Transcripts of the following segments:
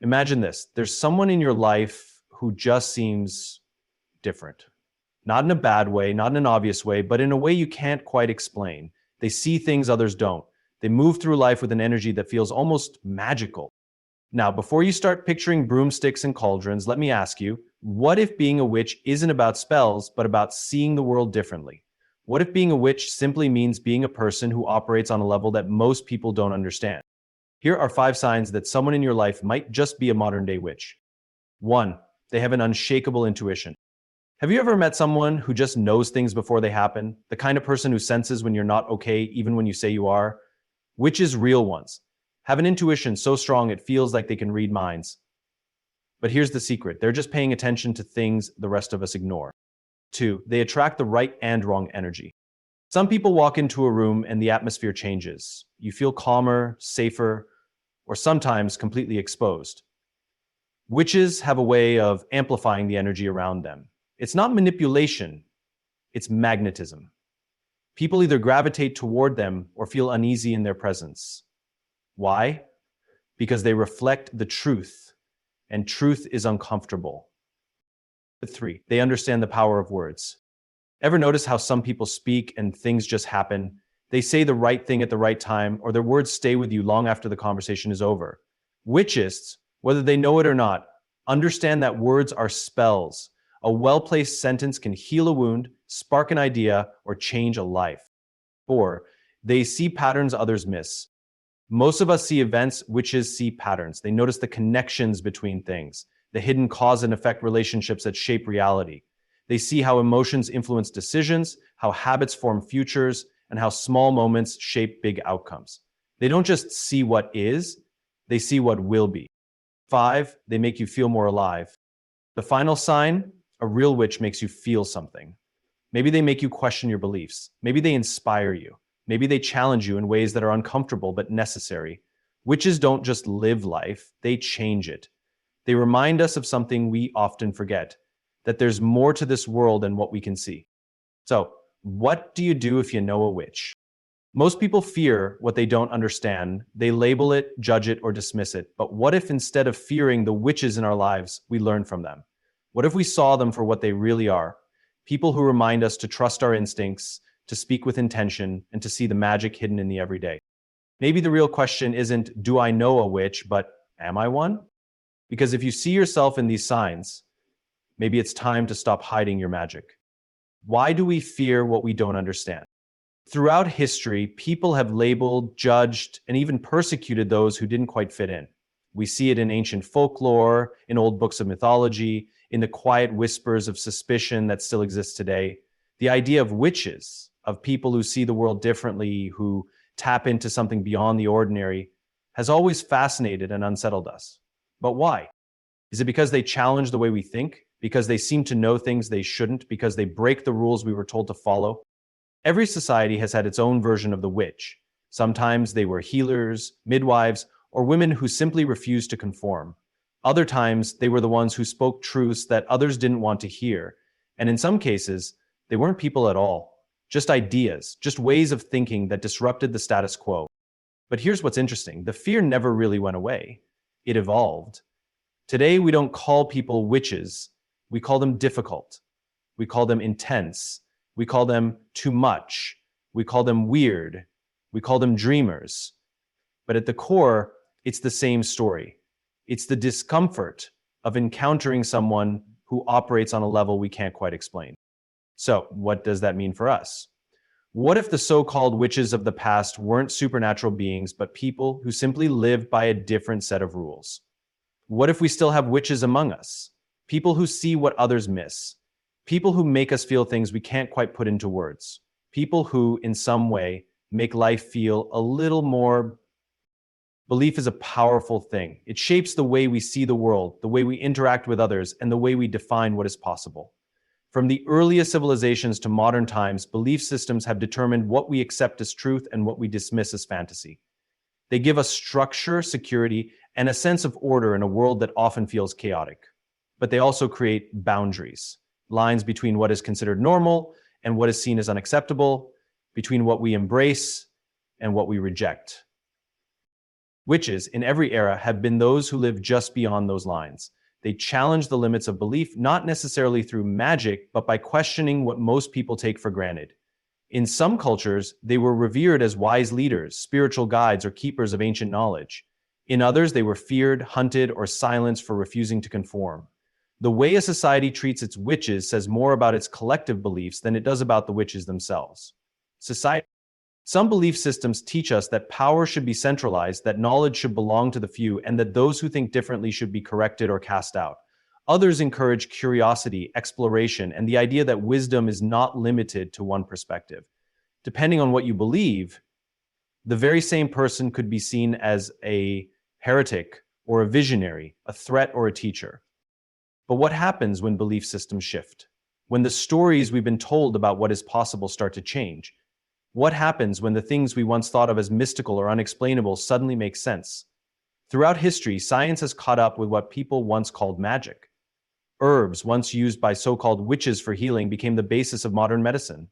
Imagine this. There's someone in your life who just seems different. Not in a bad way, not in an obvious way, but in a way you can't quite explain. They see things others don't. They move through life with an energy that feels almost magical. Now, before you start picturing broomsticks and cauldrons, let me ask you, what if being a witch isn't about spells, but about seeing the world differently? What if being a witch simply means being a person who operates on a level that most people don't understand? Here are 5 signs that someone in your life might just be a modern-day witch. 1. They have an unshakable intuition. Have you ever met someone who just knows things before they happen? The kind of person who senses when you're not okay, even when you say you are? Witches, real ones, have an intuition so strong it feels like they can read minds. But here's the secret. They're just paying attention to things the rest of us ignore. 2. They attract the right and wrong energy. Some people walk into a room and the atmosphere changes. You feel calmer, safer, or sometimes completely exposed. Witches have a way of amplifying the energy around them. It's not manipulation, it's magnetism. People either gravitate toward them or feel uneasy in their presence. Why? Because they reflect the truth, and truth is uncomfortable. 3. They understand the power of words. Ever notice how some people speak and things just happen? They say the right thing at the right time, or their words stay with you long after the conversation is over. Witches, whether they know it or not, understand that words are spells. A well-placed sentence can heal a wound, spark an idea, or change a life. 4. They see patterns others miss. Most of us see events, witches see patterns. They notice the connections between things, the hidden cause and effect relationships that shape reality. They see how emotions influence decisions, how habits form futures, and how small moments shape big outcomes. They don't just see what is, they see what will be. 5. They make you feel more alive. The final sign, a real witch makes you feel something. Maybe they make you question your beliefs. Maybe they inspire you. Maybe they challenge you in ways that are uncomfortable but necessary. Witches don't just live life, they change it. They remind us of something we often forget, that there's more to this world than what we can see. So, what do you do if you know a witch? Most people fear what they don't understand. They label it, judge it, or dismiss it. But what if instead of fearing the witches in our lives, we learn from them? What if we saw them for what they really are? People who remind us to trust our instincts, to speak with intention, and to see the magic hidden in the everyday. Maybe the real question isn't, do I know a witch, but am I one? Because if you see yourself in these signs, maybe it's time to stop hiding your magic. Why do we fear what we don't understand? Throughout history, people have labeled, judged, and even persecuted those who didn't quite fit in. We see it in ancient folklore, in old books of mythology, in the quiet whispers of suspicion that still exists today. The idea of witches, of people who see the world differently, who tap into something beyond the ordinary, has always fascinated and unsettled us. But why? Is it because they challenge the way we think? Because they seem to know things they shouldn't? Because they break the rules we were told to follow? Every society has had its own version of the witch. Sometimes they were healers, midwives, or women who simply refused to conform. Other times, they were the ones who spoke truths that others didn't want to hear. And in some cases, they weren't people at all. Just ideas, just ways of thinking that disrupted the status quo. But here's what's interesting. The fear never really went away. It evolved. Today, we don't call people witches. We call them difficult. We call them intense. We call them too much. We call them weird. We call them dreamers. But at the core, it's the same story. It's the discomfort of encountering someone who operates on a level we can't quite explain. So, what does that mean for us? What if the so-called witches of the past weren't supernatural beings, but people who simply lived by a different set of rules? What if we still have witches among us? People who see what others miss. People who make us feel things we can't quite put into words. People who, in some way, make life feel a little more. Belief is a powerful thing. It shapes the way we see the world, the way we interact with others, and the way we define what is possible. From the earliest civilizations to modern times, belief systems have determined what we accept as truth and what we dismiss as fantasy. They give us structure, security, and a sense of order in a world that often feels chaotic. But they also create boundaries, lines between what is considered normal and what is seen as unacceptable, between what we embrace and what we reject. Witches in every era have been those who live just beyond those lines. They challenge the limits of belief, not necessarily through magic, but by questioning what most people take for granted. In some cultures, they were revered as wise leaders, spiritual guides, or keepers of ancient knowledge. In others, they were feared, hunted, or silenced for refusing to conform. The way a society treats its witches says more about its collective beliefs than it does about the witches themselves. Some belief systems teach us that power should be centralized, that knowledge should belong to the few, and that those who think differently should be corrected or cast out. Others encourage curiosity, exploration, and the idea that wisdom is not limited to one perspective. Depending on what you believe, the very same person could be seen as a heretic or a visionary, a threat or a teacher. But what happens when belief systems shift? When the stories we've been told about what is possible start to change? What happens when the things we once thought of as mystical or unexplainable suddenly make sense? Throughout history, science has caught up with what people once called magic. Herbs, once used by so-called witches for healing, became the basis of modern medicine.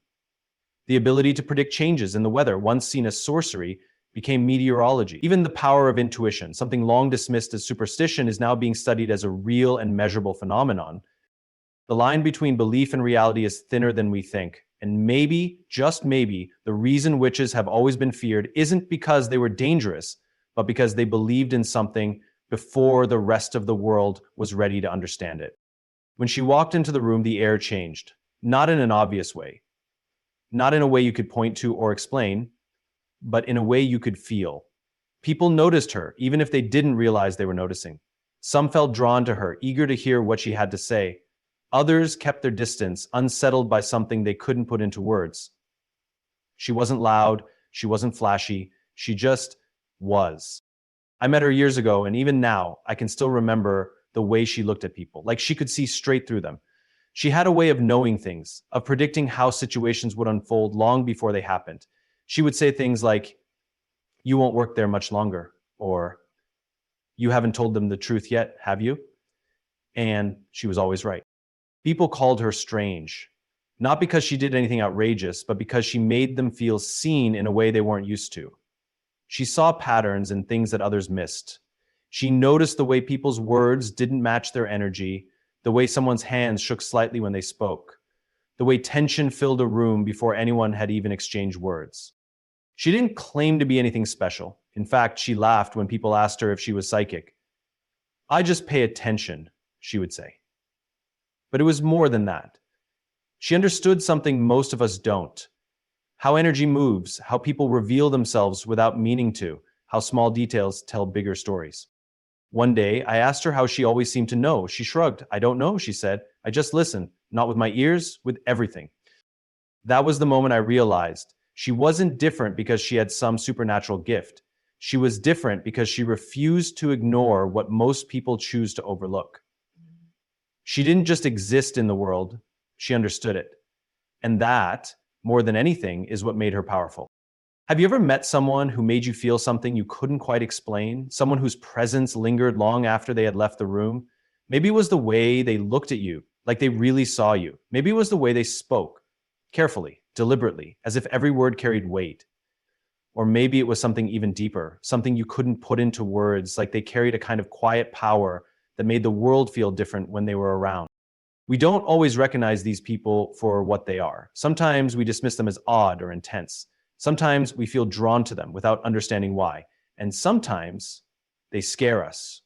The ability to predict changes in the weather, once seen as sorcery, became meteorology. Even the power of intuition, something long dismissed as superstition, is now being studied as a real and measurable phenomenon. The line between belief and reality is thinner than we think. And maybe, just maybe, the reason witches have always been feared isn't because they were dangerous, but because they believed in something before the rest of the world was ready to understand it. When she walked into the room, the air changed. Not in an obvious way. Not in a way you could point to or explain, but in a way you could feel. People noticed her, even if they didn't realize they were noticing. Some felt drawn to her, eager to hear what she had to say. Others kept their distance, unsettled by something they couldn't put into words. She wasn't loud, she wasn't flashy, she just was. I met her years ago, and even now, I can still remember the way she looked at people, like she could see straight through them. She had a way of knowing things, of predicting how situations would unfold long before they happened. She would say things like, "You won't work there much longer," or "You haven't told them the truth yet, have you?" And she was always right. People called her strange, not because she did anything outrageous, but because she made them feel seen in a way they weren't used to. She saw patterns and things that others missed. She noticed the way people's words didn't match their energy, the way someone's hands shook slightly when they spoke, the way tension filled a room before anyone had even exchanged words. She didn't claim to be anything special. In fact, she laughed when people asked her if she was psychic. "I just pay attention," she would say. But it was more than that. She understood something most of us don't. How energy moves, how people reveal themselves without meaning to, how small details tell bigger stories. One day, I asked her how she always seemed to know. She shrugged. "I don't know," she said. "I just listen, not with my ears, with everything." That was the moment I realized she wasn't different because she had some supernatural gift. She was different because she refused to ignore what most people choose to overlook. She didn't just exist in the world, she understood it. And that, more than anything, is what made her powerful. Have you ever met someone who made you feel something you couldn't quite explain? Someone whose presence lingered long after they had left the room? Maybe it was the way they looked at you, like they really saw you. Maybe it was the way they spoke, carefully, deliberately, as if every word carried weight. Or maybe it was something even deeper, something you couldn't put into words, like they carried a kind of quiet power that made the world feel different when they were around. We don't always recognize these people for what they are. Sometimes we dismiss them as odd or intense. Sometimes we feel drawn to them without understanding why. And sometimes they scare us.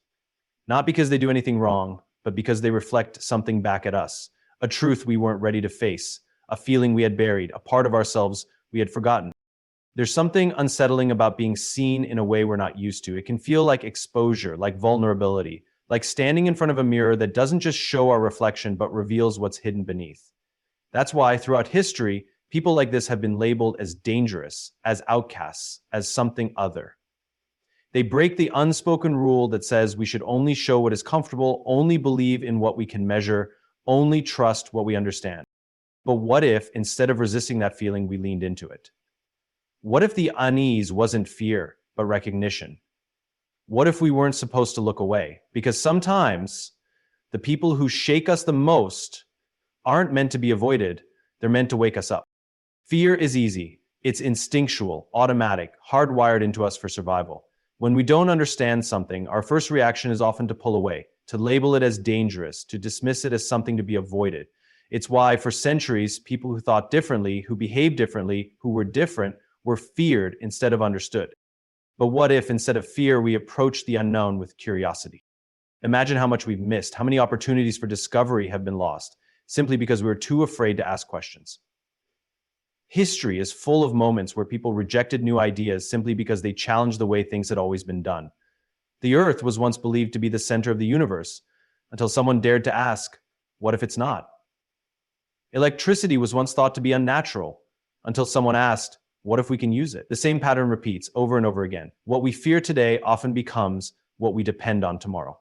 Not because they do anything wrong, but because they reflect something back at us. A truth we weren't ready to face, a feeling we had buried, a part of ourselves we had forgotten. There's something unsettling about being seen in a way we're not used to. It can feel like exposure, like vulnerability, like standing in front of a mirror that doesn't just show our reflection, but reveals what's hidden beneath. That's why throughout history, people like this have been labeled as dangerous, as outcasts, as something other. They break the unspoken rule that says we should only show what is comfortable, only believe in what we can measure, only trust what we understand. But what if, instead of resisting that feeling, we leaned into it? What if the unease wasn't fear, but recognition? What if we weren't supposed to look away? Because sometimes the people who shake us the most aren't meant to be avoided, they're meant to wake us up. Fear is easy. It's instinctual, automatic, hardwired into us for survival. When we don't understand something, our first reaction is often to pull away, to label it as dangerous, to dismiss it as something to be avoided. It's why, for centuries, people who thought differently, who behaved differently, who were different, were feared instead of understood. But what if, instead of fear, we approach the unknown with curiosity? Imagine how much we've missed, how many opportunities for discovery have been lost, simply because we were too afraid to ask questions. History is full of moments where people rejected new ideas simply because they challenged the way things had always been done. The Earth was once believed to be the center of the universe, until someone dared to ask, what if it's not? Electricity was once thought to be unnatural, until someone asked, what if we can use it? The same pattern repeats over and over again. What we fear today often becomes what we depend on tomorrow.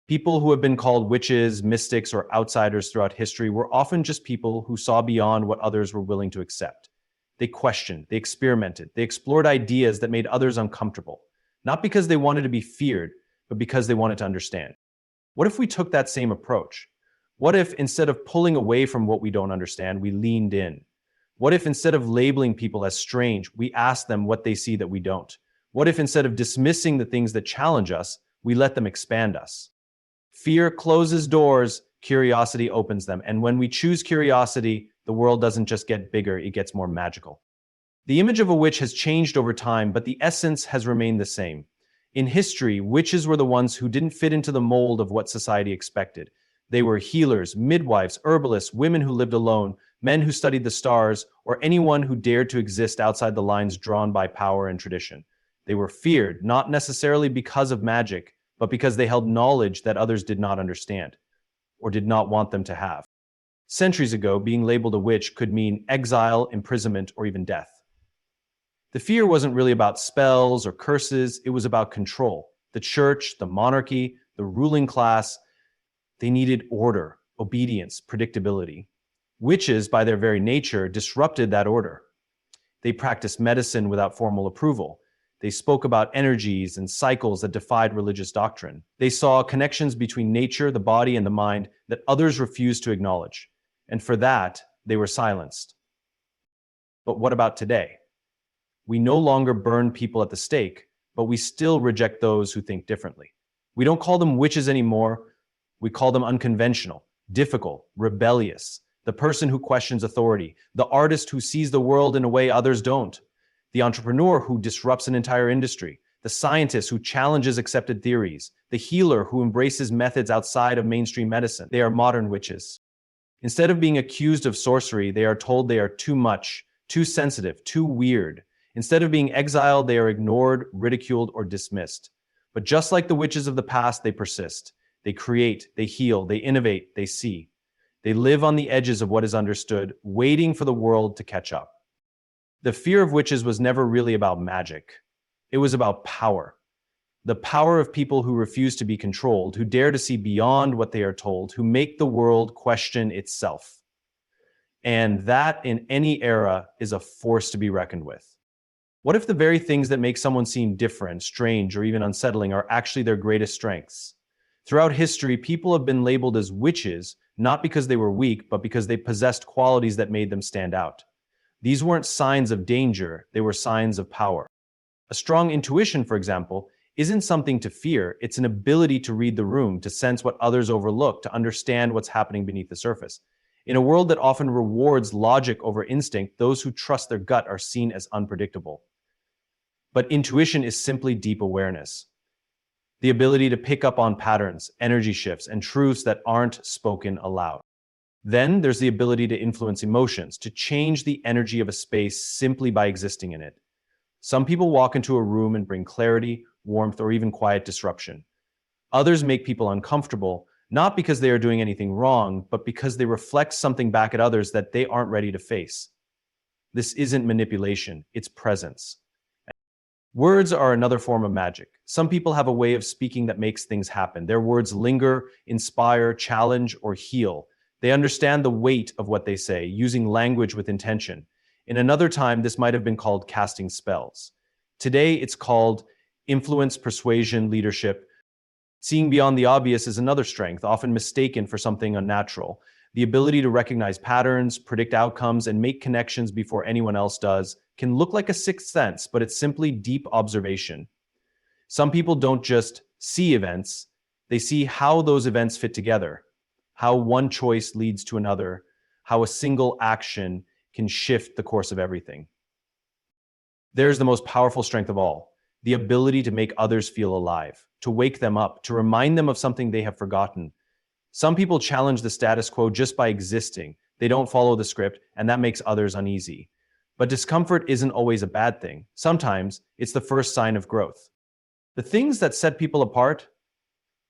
People who have been called witches, mystics, or outsiders throughout history were often just people who saw beyond what others were willing to accept. They questioned, they experimented, they explored ideas that made others uncomfortable, not because they wanted to be feared, but because they wanted to understand. What if we took that same approach? What if, instead of pulling away from what we don't understand, we leaned in? What if, instead of labeling people as strange, we asked them what they see that we don't? What if, instead of dismissing the things that challenge us, we let them expand us? Fear closes doors, curiosity opens them. And when we choose curiosity, the world doesn't just get bigger, it gets more magical. The image of a witch has changed over time, but the essence has remained the same. In history, witches were the ones who didn't fit into the mold of what society expected. They were healers, midwives, herbalists, women who lived alone, men who studied the stars, or anyone who dared to exist outside the lines drawn by power and tradition. They were feared, not necessarily because of magic, but because they held knowledge that others did not understand, or did not want them to have. Centuries ago, being labeled a witch could mean exile, imprisonment, or even death. The fear wasn't really about spells or curses, it was about control. The church, the monarchy, the ruling class, they needed order, obedience, predictability. Witches, by their very nature, disrupted that order. They practiced medicine without formal approval. They spoke about energies and cycles that defied religious doctrine. They saw connections between nature, the body, and the mind that others refused to acknowledge. And for that, they were silenced. But what about today? We no longer burn people at the stake, but we still reject those who think differently. We don't call them witches anymore. We call them unconventional, difficult, rebellious, the person who questions authority, the artist who sees the world in a way others don't, the entrepreneur who disrupts an entire industry, the scientist who challenges accepted theories, the healer who embraces methods outside of mainstream medicine. They are modern witches. Instead of being accused of sorcery, they are told they are too much, too sensitive, too weird. Instead of being exiled, they are ignored, ridiculed, or dismissed. But just like the witches of the past, they persist. They create, they heal, they innovate, they see. They live on the edges of what is understood, waiting for the world to catch up. The fear of witches was never really about magic. It was about power. The power of people who refuse to be controlled, who dare to see beyond what they are told, who make the world question itself. And that, in any era, is a force to be reckoned with. What if the very things that make someone seem different, strange, or even unsettling are actually their greatest strengths? Throughout history, people have been labeled as witches, not because they were weak, but because they possessed qualities that made them stand out. These weren't signs of danger, they were signs of power. A strong intuition, for example, isn't something to fear, it's an ability to read the room, to sense what others overlook, to understand what's happening beneath the surface. In a world that often rewards logic over instinct, those who trust their gut are seen as unpredictable. But intuition is simply deep awareness. The ability to pick up on patterns, energy shifts, and truths that aren't spoken aloud. Then there's the ability to influence emotions, to change the energy of a space simply by existing in it. Some people walk into a room and bring clarity, warmth, or even quiet disruption. Others make people uncomfortable, not because they are doing anything wrong, but because they reflect something back at others that they aren't ready to face. This isn't manipulation, it's presence. Words are another form of magic. Some people have a way of speaking that makes things happen. Their words linger, inspire, challenge, or heal. They understand the weight of what they say, using language with intention. In another time, this might have been called casting spells. Today, it's called influence, persuasion, leadership. Seeing beyond the obvious is another strength, often mistaken for something unnatural. The ability to recognize patterns, predict outcomes, and make connections before anyone else does can look like a sixth sense, but it's simply deep observation. Some people don't just see events, they see how those events fit together, how one choice leads to another, how a single action can shift the course of everything. There's the most powerful strength of all, the ability to make others feel alive, to wake them up, to remind them of something they have forgotten. Some people challenge the status quo just by existing. They don't follow the script, and that makes others uneasy. But discomfort isn't always a bad thing. Sometimes it's the first sign of growth. The things that set people apart,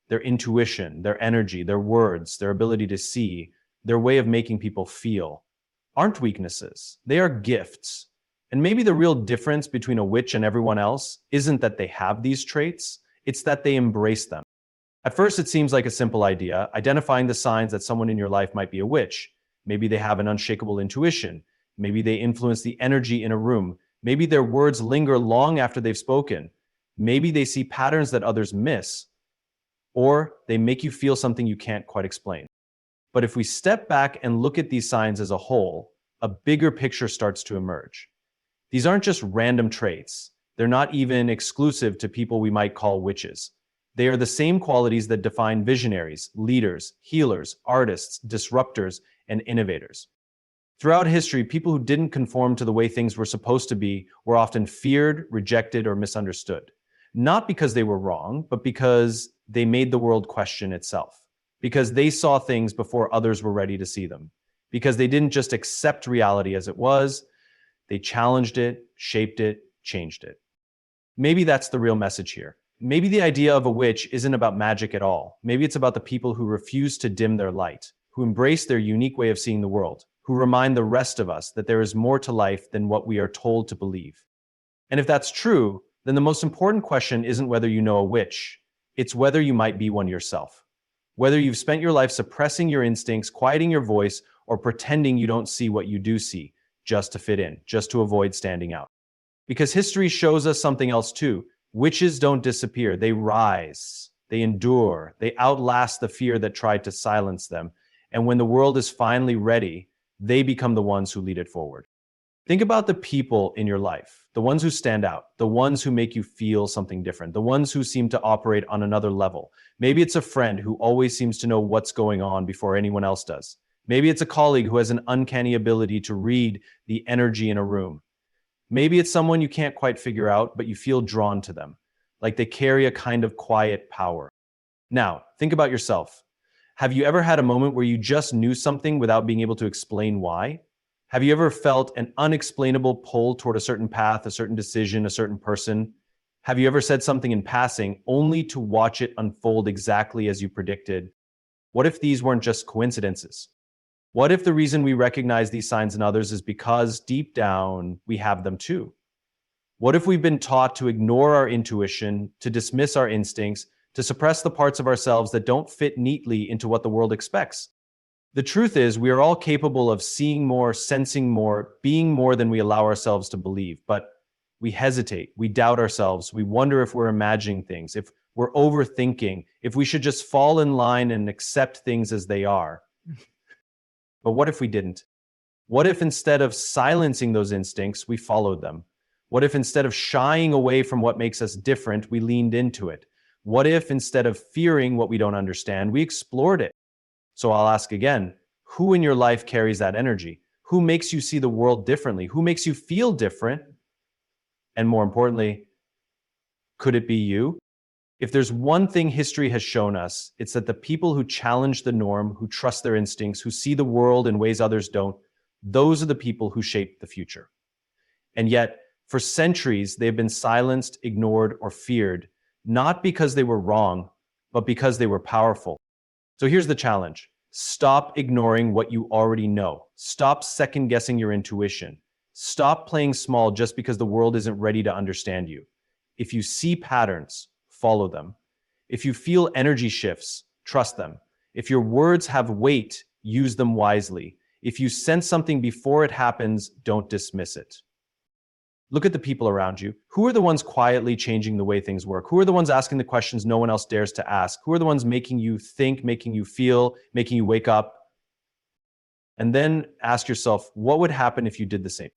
their intuition, their energy, their words, their ability to see, their way of making people feel, aren't weaknesses. They are gifts. And maybe the real difference between a witch and everyone else isn't that they have these traits, it's that they embrace them. At first, it seems like a simple idea, identifying the signs that someone in your life might be a witch. Maybe they have an unshakable intuition. Maybe they influence the energy in a room. Maybe their words linger long after they've spoken. Maybe they see patterns that others miss. Or they make you feel something you can't quite explain. But if we step back and look at these signs as a whole, a bigger picture starts to emerge. These aren't just random traits. They're not even exclusive to people we might call witches. They are the same qualities that define visionaries, leaders, healers, artists, disruptors, and innovators. Throughout history, people who didn't conform to the way things were supposed to be were often feared, rejected, or misunderstood. Not because they were wrong, but because they made the world question itself. Because they saw things before others were ready to see them. Because they didn't just accept reality as it was, they challenged it, shaped it, changed it. Maybe that's the real message here. Maybe the idea of a witch isn't about magic at all. Maybe it's about the people who refuse to dim their light, who embrace their unique way of seeing the world, who remind the rest of us that there is more to life than what we are told to believe. And if that's true, then the most important question isn't whether you know a witch. It's whether you might be one yourself. Whether you've spent your life suppressing your instincts, quieting your voice, or pretending you don't see what you do see, just to fit in, just to avoid standing out. Because history shows us something else too. Witches don't disappear, they rise, they endure, they outlast the fear that tried to silence them. And when the world is finally ready, they become the ones who lead it forward. Think about the people in your life, the ones who stand out, the ones who make you feel something different, the ones who seem to operate on another level. Maybe it's a friend who always seems to know what's going on before anyone else does. Maybe it's a colleague who has an uncanny ability to read the energy in a room. Maybe it's someone you can't quite figure out, but you feel drawn to them, like they carry a kind of quiet power. Now, think about yourself. Have you ever had a moment where you just knew something without being able to explain why? Have you ever felt an unexplainable pull toward a certain path, a certain decision, a certain person? Have you ever said something in passing only to watch it unfold exactly as you predicted? What if these weren't just coincidences? What if the reason we recognize these signs in others is because deep down we have them too? What if we've been taught to ignore our intuition, to dismiss our instincts, to suppress the parts of ourselves that don't fit neatly into what the world expects? The truth is, we are all capable of seeing more, sensing more, being more than we allow ourselves to believe. But we hesitate, we doubt ourselves, we wonder if we're imagining things, if we're overthinking, if we should just fall in line and accept things as they are. But what if we didn't? What if instead of silencing those instincts, we followed them? What if instead of shying away from what makes us different, we leaned into it? What if instead of fearing what we don't understand, we explored it? So I'll ask again, who in your life carries that energy? Who makes you see the world differently? Who makes you feel different? And more importantly, could it be you? If there's one thing history has shown us, it's that the people who challenge the norm, who trust their instincts, who see the world in ways others don't, those are the people who shape the future. And yet, for centuries, they've been silenced, ignored, or feared, not because they were wrong, but because they were powerful. So here's the challenge. Stop ignoring what you already know. Stop second-guessing your intuition. Stop playing small just because the world isn't ready to understand you. If you see patterns, follow them. If you feel energy shifts, trust them. If your words have weight, use them wisely. If you sense something before it happens, don't dismiss it. Look at the people around you. Who are the ones quietly changing the way things work? Who are the ones asking the questions no one else dares to ask? Who are the ones making you think, making you feel, making you wake up? And then ask yourself, what would happen if you did the same?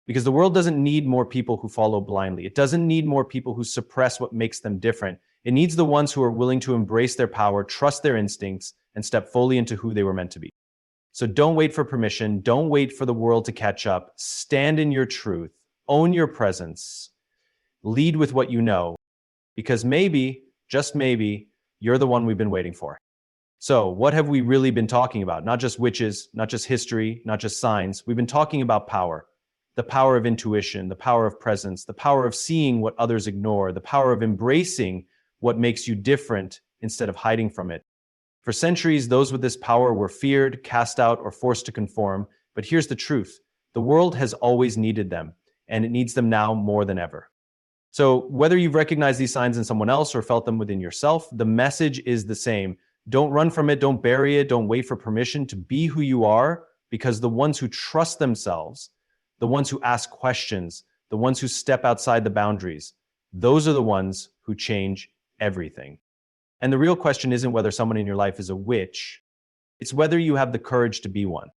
Because the world doesn't need more people who follow blindly. It doesn't need more people who suppress what makes them different. It needs the ones who are willing to embrace their power, trust their instincts, and step fully into who they were meant to be. So don't wait for permission. Don't wait for the world to catch up. Stand in your truth. Own your presence. Lead with what you know. Because maybe, just maybe, you're the one we've been waiting for. So what have we really been talking about? Not just witches, not just history, not just science. We've been talking about power. The power of intuition, the power of presence, the power of seeing what others ignore, the power of embracing what makes you different instead of hiding from it. For centuries, those with this power were feared, cast out, or forced to conform. But here's the truth. The world has always needed them, and it needs them now more than ever. So whether you've recognized these signs in someone else or felt them within yourself, the message is the same. Don't run from it, don't bury it, don't wait for permission to be who you are, because the ones who trust themselves, the ones who ask questions, the ones who step outside the boundaries, those are the ones who change everything. And the real question isn't whether someone in your life is a witch, it's whether you have the courage to be one.